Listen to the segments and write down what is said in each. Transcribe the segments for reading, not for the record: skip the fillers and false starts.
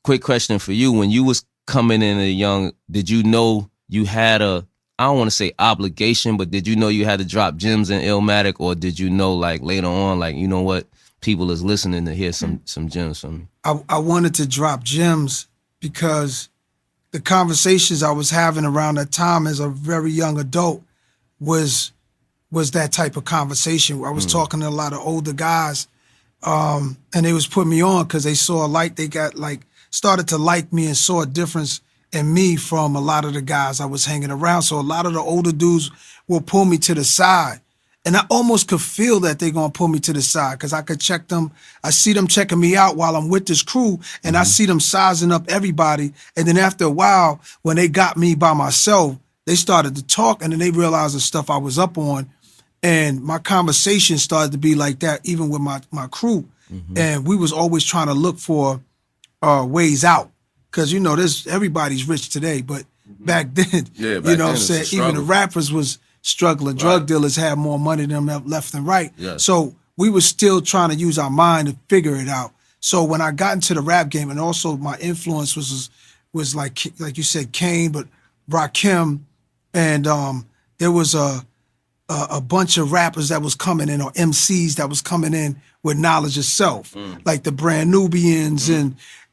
quick question for you. When you was coming in did you know you had I don't want to say obligation, but did you know you had to drop gems in Illmatic, or did you know like later on, like, you know what, people is listening to hear some gems from me? I wanted to drop gems because the conversations I was having around that time as a very young adult was that type of conversation. I was talking to a lot of older guys, and they was putting me on because they saw a light. They got started to like me and saw a difference in me from a lot of the guys I was hanging around. So a lot of the older dudes will pull me to the side. And I almost could feel that they're going to pull me to the side because I could check them. I see them checking me out while I'm with this crew, and I see them sizing up everybody. And then after a while, when they got me by myself, they started to talk, and then they realized the stuff I was up on. And my conversation started to be like that, even with my crew. And we was always trying to look for ways out. Because, you know, everybody's rich today, but back then, you know what I'm saying, even the rappers was struggling. Drug dealers had more money than them left and right. So we were still trying to use our mind to figure it out. So when I got into the rap game, and also my influence was like you said, Kane, but Rakim, and there was a bunch of rappers that was coming in, or MCs that was coming in with knowledge of self, like the Brand Nubians,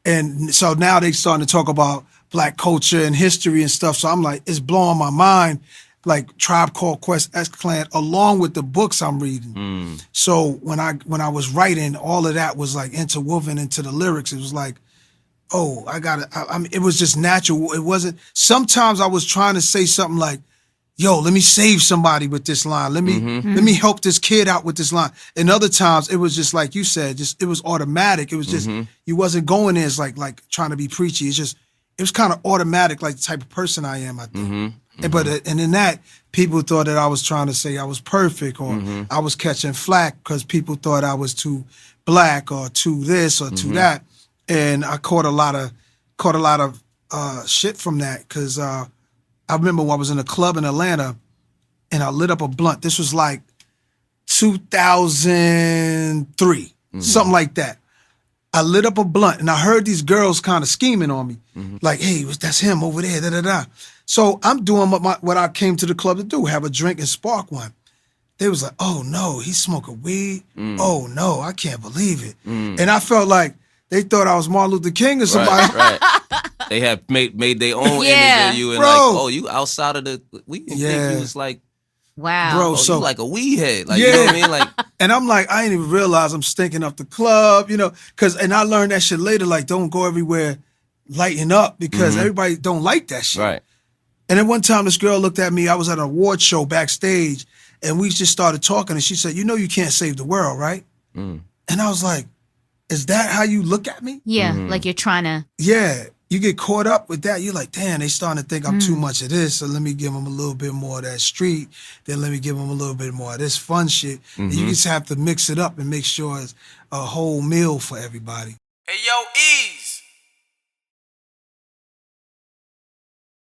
and so now they starting to talk about black culture and history and stuff. So I'm like, it's blowing my mind, like Tribe Called Quest, X-Clan, along with the books I'm reading. So when I was writing, all of that was like interwoven into the lyrics. It was like, oh, it was just natural. It wasn't, sometimes I was trying to say something like, yo, let me save somebody with this line. Let me help this kid out with this line. And other times it was just like you said, it was automatic. It was just, you wasn't going there as like trying to be preachy. It's just, it was kind of automatic, like the type of person I am, I think. And in that, people thought that I was trying to say I was perfect, or I was catching flack because people thought I was too black or too this or too that. And I caught a lot of shit from that because I remember when I was in a club in Atlanta and I lit up a blunt. This was like 2003, something like that. I lit up a blunt and I heard these girls kind of scheming on me. Like, hey, that's him over there, da-da-da. So I'm doing what I came to the club to do, have a drink and spark one. They was like, oh no, he's smoking weed. Oh no, I can't believe it. And I felt like they thought I was Martin Luther King or somebody. Right. They have made their own image of you, and like, oh, you outside of we didn't think you was like, wow, bro, so you like a weed head, like, you know what I mean, like. And I'm like, I didn't even realize I'm stinking up the club, you know, and I learned that shit later, like, don't go everywhere lighting up because everybody don't like that shit. Right. And then one time this girl looked at me, I was at an award show backstage, and we just started talking, and she said, you know you can't save the world, right? And I was like, is that how you look at me? Yeah, like you're trying to. Yeah, you get caught up with that. You're like, damn, they starting to think I'm too much of this, so let me give them a little bit more of that street, then let me give them a little bit more of this fun shit. And you just have to mix it up and make sure it's a whole meal for everybody. Hey, yo, Ease.